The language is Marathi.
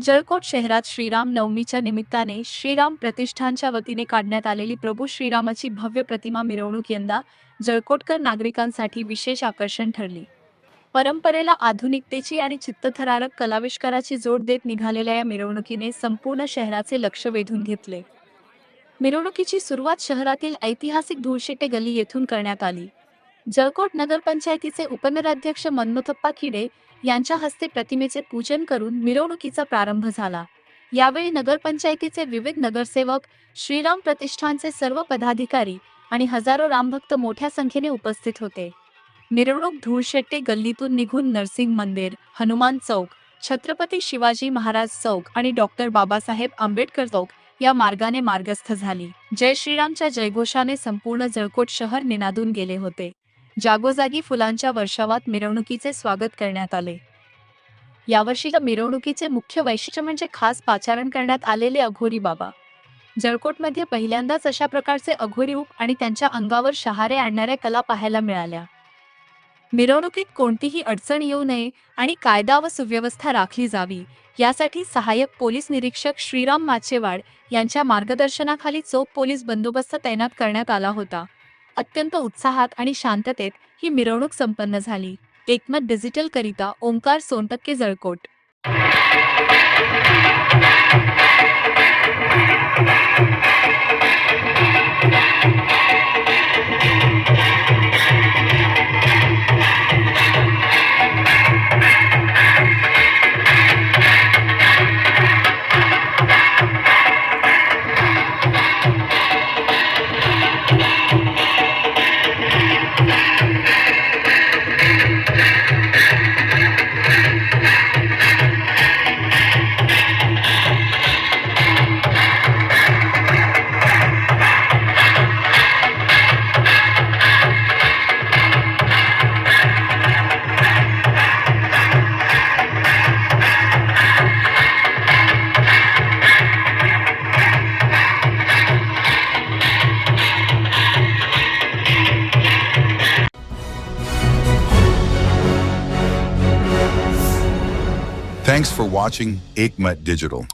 जळकोट शहरात श्रीराम नवमीच्या निमित्ताने श्रीराम प्रतिष्ठानच्या वतीने काढण्यात आलेली प्रभू श्रीरामाची भव्य प्रतिमा मिरवणूक यंदा जळकोटकर नागरिकांसाठी विशेष आकर्षण ठरली. परंपरेला आधुनिकतेची आणि चित्तथरारक कलाविष्काराची जोड देत निघालेल्या या मिरवणुकीने संपूर्ण शहराचे लक्ष वेधून घेतले. मिरवणुकीची सुरुवात शहरातील ऐतिहासिक धुळशेटे गल्ली येथून करण्यात आली. जळकोट नगरपंचायतीचे उपनगराध्यक्ष मनोथप्पा खिडे यांच्या हस्ते प्रतिमेचे पूजन करून मिरवणुकीचा प्रारंभ झाला. यावेळी नगरपंचायतीचे विविध नगरसेवक, श्रीराम प्रतिष्ठानचे सर्व पदाधिकारी आणि हजारो रामभक्त मोठ्या संख्येने उपस्थित होते. मिरवणूक धुळशेट्टे गल्लीतून निघून नरसिंह मंदिर, हनुमान चौक, छत्रपती शिवाजी महाराज चौक आणि डॉक्टर बाबासाहेब आंबेडकर चौक या मार्गाने मार्गस्थ झाली. जय श्रीरामच्या जयघोषाने संपूर्ण जळकोट शहर निनादून गेले होते. जागोजागी फुलांच्या वर्षावात मिरवणुकीचे स्वागत करण्यात आले. यावर्षीच्या मिरवणुकीचे मुख्य वैशिष्ट्य म्हणजे खास पाचारण करण्यात आलेले अघोरी बाबा. जळकोटमध्ये पहिल्यांदाच अशा प्रकारचे अघोरी रूप आणि त्यांच्या अंगावर शहारे आणणाऱ्या कला पाहायला मिळाल्या. मिरवणुकीत कोणतीही अडचण येऊ नये आणि कायदा व सुव्यवस्था राखली जावी यासाठी सहाय्यक पोलीस निरीक्षक श्रीराम माचेवाड यांच्या मार्गदर्शनाखाली चोख पोलीस बंदोबस्त तैनात करण्यात आला होता. अत्यंत उत्साहात आणि शांततेत ही मिरवणूक संपन्न झाली. एकमत डिजिटल करिता Omkar Sontakke, Jalkot. Thanks for watching Ekmat Digital.